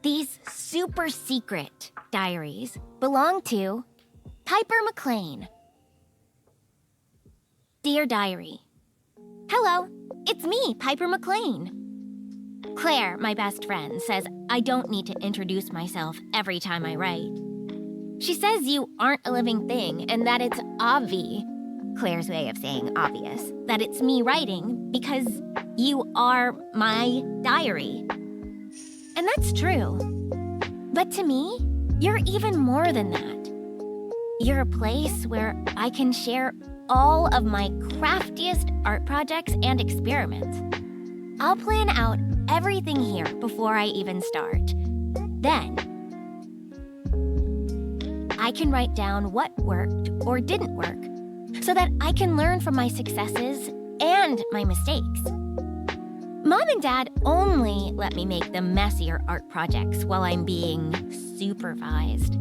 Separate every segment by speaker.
Speaker 1: These super secret diaries belong to Piper McLean. Dear Diary, hello, it's me, Piper McLean. Claire, my best friend, says I don't need to introduce myself every time I write. She says you aren't a living thing and that it's Claire's way of saying obvious, that it's me writing because you are my diary. And that's true. But to me, you're even more than that. You're a place where I can share all of my craftiest art projects and experiments. I'll plan out everything here before I even start. Then, I can write down what worked or didn't work so that I can learn from my successes and my mistakes. Mom and Dad only let me make the messier art projects while I'm being supervised.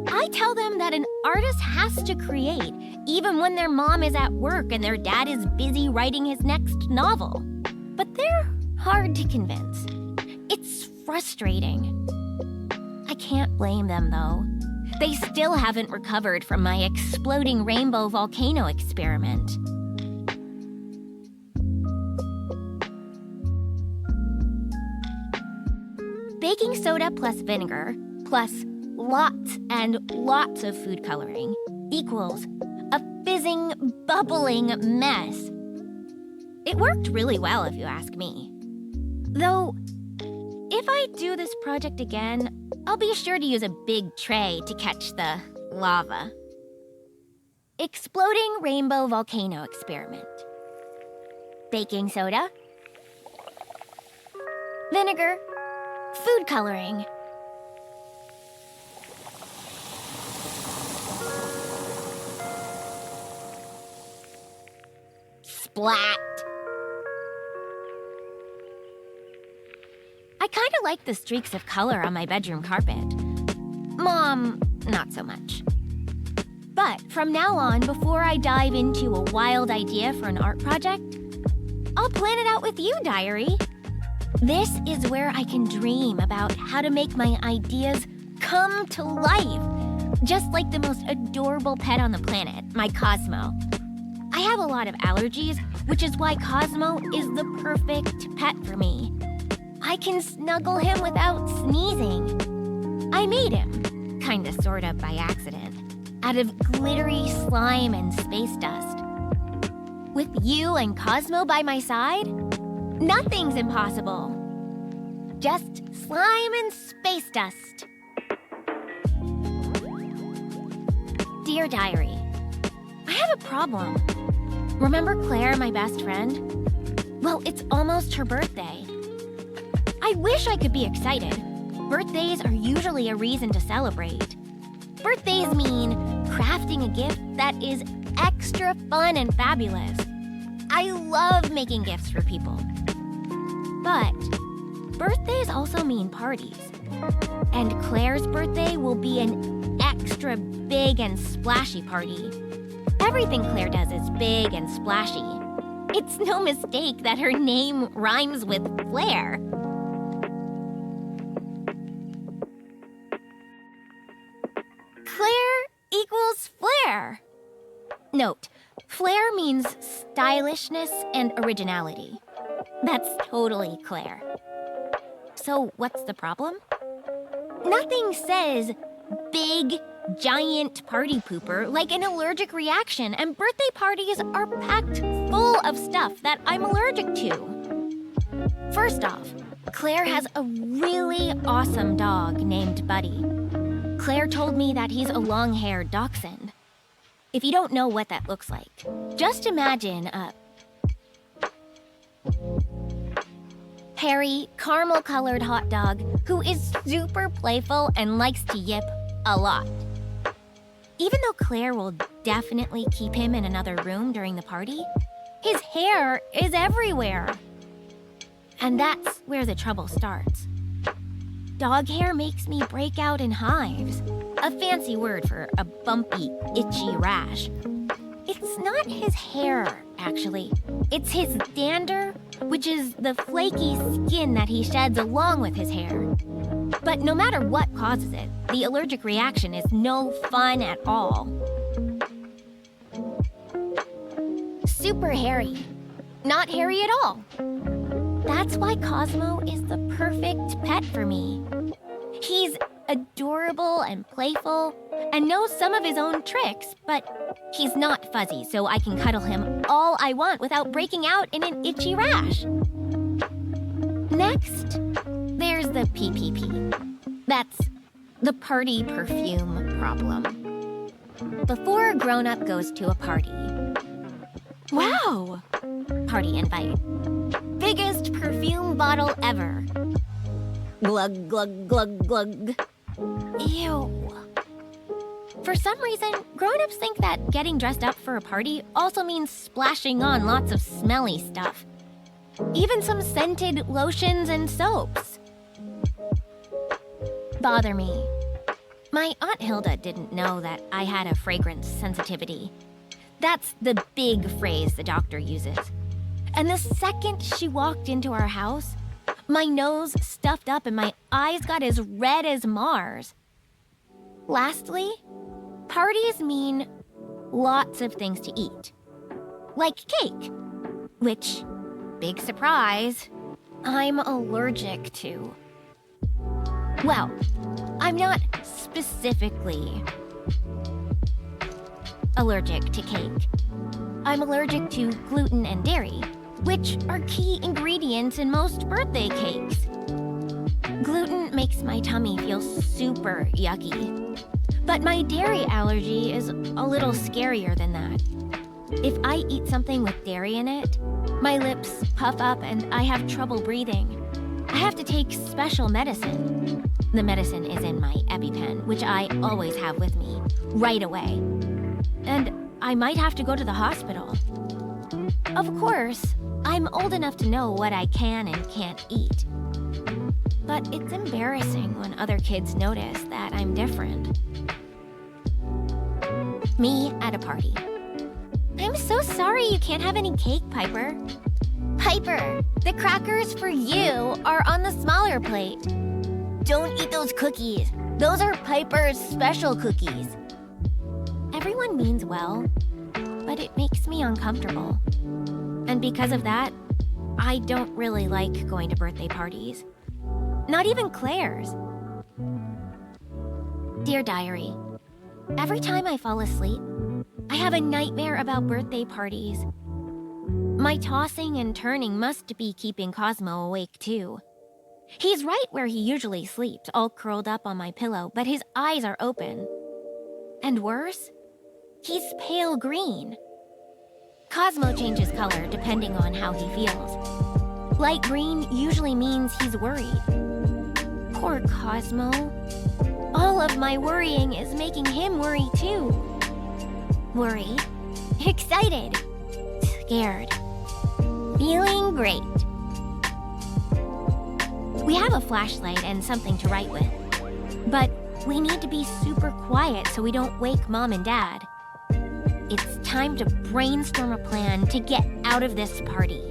Speaker 1: I tell them that an artist has to create even when their mom is at work and their dad is busy writing his next novel. But they're hard to convince. It's frustrating. I can't blame them, though. They still haven't recovered from my exploding rainbow volcano experiment. Baking soda plus vinegar plus lots and lots of food coloring equals a fizzing, bubbling mess. It worked really well, if you ask me. Though, if I do this project again, I'll be sure to use a big tray to catch the lava. Exploding rainbow volcano experiment. Baking soda. Vinegar. Food coloring. Splat. I kinda like the streaks of color on my bedroom carpet. Mom, not so much. But from now on, before I dive into a wild idea for an art project, I'll plan it out with you, diary. This is where I can dream about how to make my ideas come to life, just like the most adorable pet on the planet, my Cosmo. I have a lot of allergies, which is why Cosmo is the perfect pet for me. I can snuggle him without sneezing. I made him, kinda sorta by accident, out of glittery slime and space dust. With you and Cosmo by my side, nothing's impossible. Just slime and space dust. Dear Diary, I have a problem. Remember Claire, my best friend? Well, it's almost her birthday. I wish I could be excited. Birthdays are usually a reason to celebrate. Birthdays mean crafting a gift that is extra fun and fabulous. I love making gifts for people. But birthdays also mean parties. And Claire's birthday will be an extra big and splashy party. Everything Claire does is big and splashy. It's no mistake that her name rhymes with Flair. Claire equals flair. Note, flair means stylishness and originality. That's totally Claire. So what's the problem? Nothing says big, giant party pooper like an allergic reaction, and birthday parties are packed full of stuff that I'm allergic to. First off, Claire has a really awesome dog named Buddy. Claire told me that he's a long-haired dachshund. If you don't know what that looks like, just imagine a hairy, caramel-colored hot dog who is super playful and likes to yip a lot. Even though Claire will definitely keep him in another room during the party, his hair is everywhere. And that's where the trouble starts. Dog hair makes me break out in hives, a fancy word for a bumpy, itchy rash. It's not his hair, actually. It's his dander, which is the flaky skin that he sheds along with his hair. But no matter what causes it, the allergic reaction is no fun at all. Super hairy. Not hairy at all. That's why Cosmo is the perfect pet for me. He's adorable and playful and knows some of his own tricks, but he's not fuzzy, so I can cuddle him all I want without breaking out in an itchy rash. Next, there's the PPP. That's the party perfume problem. Before a grown-up goes to a party, wow! Party invite. Biggest perfume bottle ever. Glug, glug, glug, glug. Ew. For some reason, grown-ups think that getting dressed up for a party also means splashing on lots of smelly stuff. Even some scented lotions and soaps. Bother me. My Aunt Hilda didn't know that I had a fragrance sensitivity. That's the big phrase the doctor uses. And the second she walked into our house, my nose stuffed up and my eyes got as red as Mars. Lastly, parties mean lots of things to eat. Like cake, which, big surprise, I'm allergic to. Well, I'm not specifically allergic to cake. I'm allergic to gluten and dairy, which are key ingredients in most birthday cakes. Gluten makes my tummy feel super yucky. But my dairy allergy is a little scarier than that. If I eat something with dairy in it, my lips puff up and I have trouble breathing. I have to take special medicine. The medicine is in my EpiPen, which I always have with me, right away. And I might have to go to the hospital. Of course, I'm old enough to know what I can and can't eat. But it's embarrassing when other kids notice that I'm different. Me at a party. I'm so sorry you can't have any cake, Piper. Piper, the crackers for you are on the smaller plate. Don't eat those cookies. Those are Piper's special cookies. Everyone means well, but it makes me uncomfortable. And because of that, I don't really like going to birthday parties. Not even Claire's. Dear Diary, every time I fall asleep, I have a nightmare about birthday parties. My tossing and turning must be keeping Cosmo awake too. He's right where he usually sleeps, all curled up on my pillow, but his eyes are open. And worse, he's pale green. Cosmo changes color depending on how he feels. Light green usually means he's worried. Poor Cosmo. All of my worrying is making him worry too. Worried, excited, scared, feeling great. We have a flashlight and something to write with, but we need to be super quiet so we don't wake Mom and Dad. It's time to brainstorm a plan to get out of this party.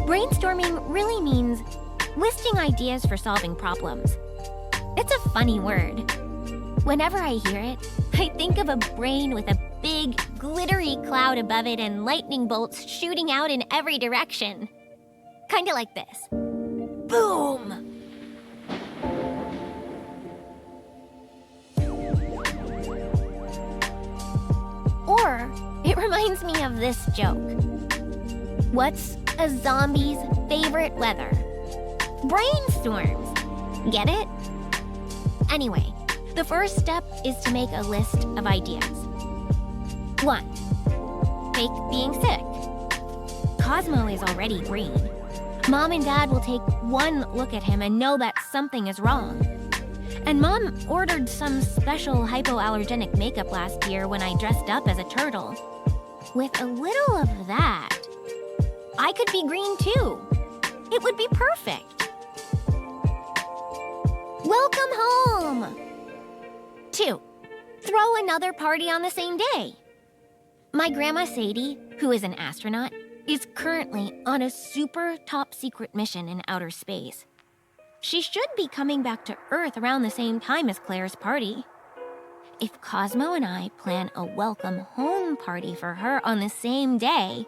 Speaker 1: Brainstorming really means listing ideas for solving problems. It's a funny word. Whenever I hear it, I think of a brain with a big, glittery cloud above it and lightning bolts shooting out in every direction. Kinda like this. Boom! Or it reminds me of this joke. What's a zombie's favorite weather? Brainstorms. Get it? Anyway, the first step is to make a list of ideas. 1. Fake being sick. Cosmo is already green. Mom and Dad will take one look at him and know that something is wrong. And Mom ordered some special hypoallergenic makeup last year when I dressed up as a turtle. With a little of that, I could be green too. It would be perfect. Welcome home! 2. Throw another party on the same day. My grandma Sadie, who is an astronaut, is currently on a super top secret mission in outer space. She should be coming back to Earth around the same time as Claire's party. If Cosmo and I plan a welcome home party for her on the same day,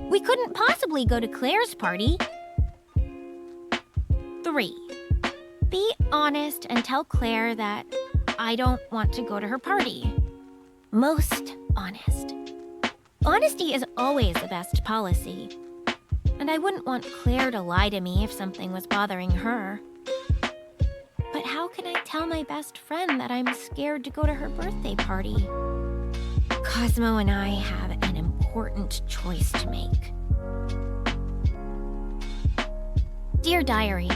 Speaker 1: we couldn't possibly go to Claire's party. 3. Be honest and tell Claire that I don't want to go to her party. Most honest. Honesty is always the best policy, and I wouldn't want Claire to lie to me if something was bothering her. But how can I tell my best friend that I'm scared to go to her birthday party? Cosmo and I have an important choice to make. Dear Diary,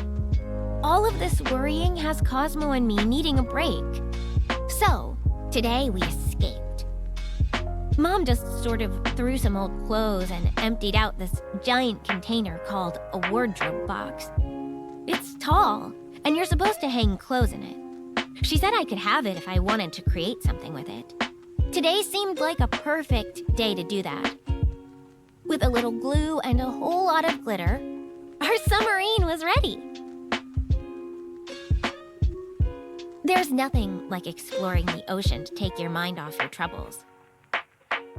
Speaker 1: all of this worrying has Cosmo and me needing a break. So, today we escaped. Mom just sort of threw some old clothes and emptied out this giant container called a wardrobe box. It's tall, and you're supposed to hang clothes in it. She said I could have it if I wanted to create something with it. Today seemed like a perfect day to do that. With a little glue and a whole lot of glitter, our submarine was ready. There's nothing like exploring the ocean to take your mind off your troubles.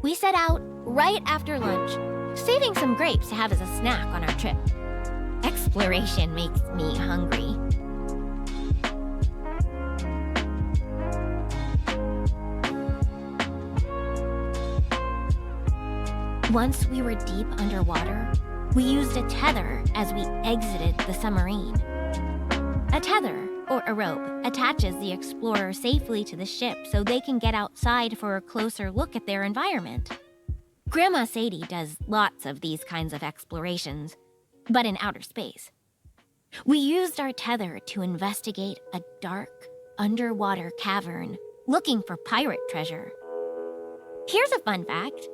Speaker 1: We set out right after lunch, saving some grapes to have as a snack on our trip. Exploration makes me hungry. Once we were deep underwater, we used a tether as we exited the submarine. A tether, or a rope, attaches the explorer safely to the ship so they can get outside for a closer look at their environment. Grandma Sadie does lots of these kinds of explorations, but in outer space. We used our tether to investigate a dark, underwater cavern looking for pirate treasure. Here's a fun fact.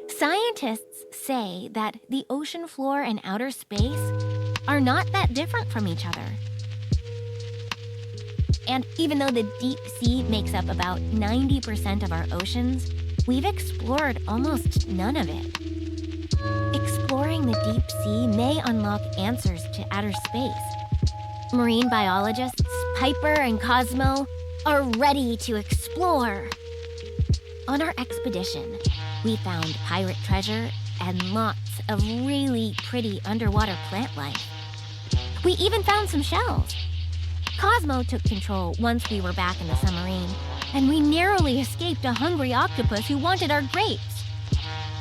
Speaker 1: Scientists say that the ocean floor and outer space are not that different from each other. And even though the deep sea makes up about 90% of our oceans, we've explored almost none of it. Exploring the deep sea may unlock answers to outer space. Marine biologists Piper and Cosmo are ready to explore. On our expedition, we found pirate treasure and lots of really pretty underwater plant life. We even found some shells. Cosmo took control once we were back in the submarine, and we narrowly escaped a hungry octopus who wanted our grapes.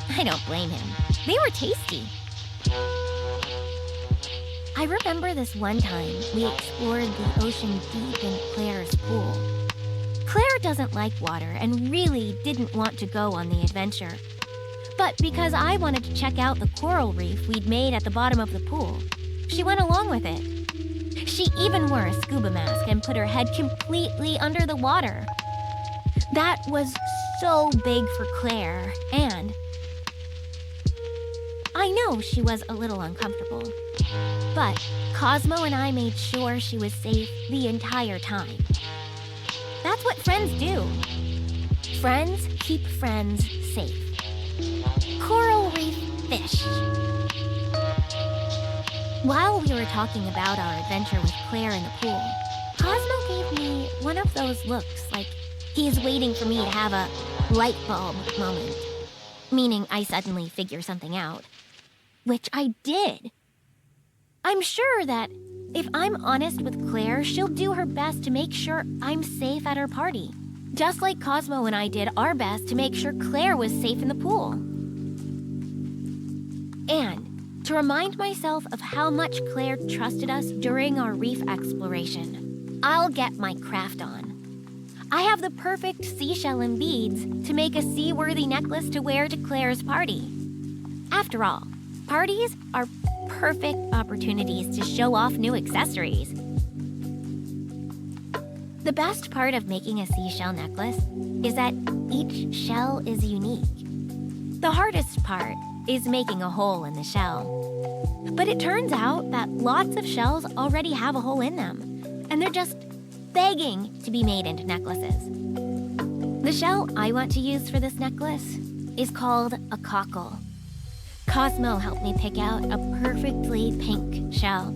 Speaker 1: I don't blame him. They were tasty. I remember this one time we explored the ocean deep in Claire's pool. Claire doesn't like water and really didn't want to go on the adventure. But because I wanted to check out the coral reef we'd made at the bottom of the pool, she went along with it. She even wore a scuba mask and put her head completely under the water. That was so big for Claire, and I know she was a little uncomfortable. But Cosmo and I made sure she was safe the entire time. That's what friends do. Friends keep friends safe. Coral reef fish. While we were talking about our adventure with Claire in the pool, Cosmo gave me one of those looks like he's waiting for me to have a light bulb moment. Meaning I suddenly figure something out. Which I did. I'm sure that if I'm honest with Claire, she'll do her best to make sure I'm safe at her party. Just like Cosmo and I did our best to make sure Claire was safe in the pool. And to remind myself of how much Claire trusted us during our reef exploration, I'll get my craft on. I have the perfect seashell and beads to make a seaworthy necklace to wear to Claire's party. After all, parties are perfect opportunities to show off new accessories. The best part of making a seashell necklace is that each shell is unique. The hardest part is making a hole in the shell. But it turns out that lots of shells already have a hole in them, and they're just begging to be made into necklaces. The shell I want to use for this necklace is called a cockle. Cosmo helped me pick out a perfectly pink shell.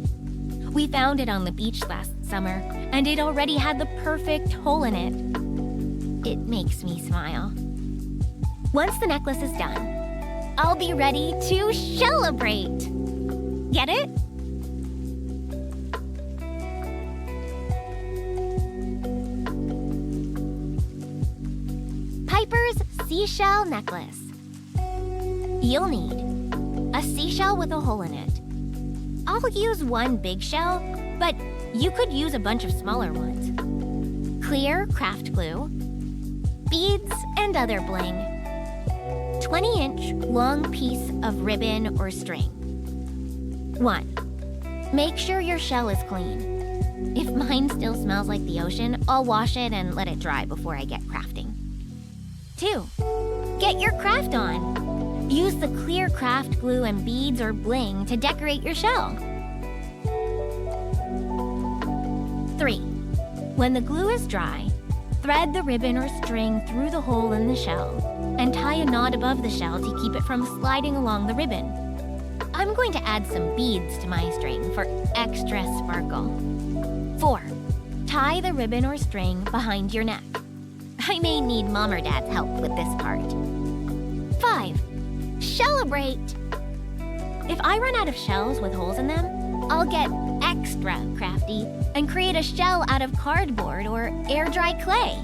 Speaker 1: We found it on the beach last summer, and it already had the perfect hole in it. It makes me smile. Once the necklace is done, I'll be ready to celebrate. Get it? Piper's seashell necklace. You'll need a seashell with a hole in it. I'll use one big shell, but you could use a bunch of smaller ones. Clear craft glue, beads, and other bling. 20-inch long piece of ribbon or string. 1. Make sure your shell is clean. If mine still smells like the ocean, I'll wash it and let it dry before I get crafting. 2. Get your craft on. Use the clear craft glue and beads or bling to decorate your shell. 3. When the glue is dry, thread the ribbon or string through the hole in the shell and tie a knot above the shell to keep it from sliding along the ribbon. I'm going to add some beads to my string for extra sparkle. 4. Tie the ribbon or string behind your neck. I may need Mom or Dad's help with this part. 5. Celebrate! If I run out of shells with holes in them, I'll get extra crafty and create a shell out of cardboard or air-dry clay.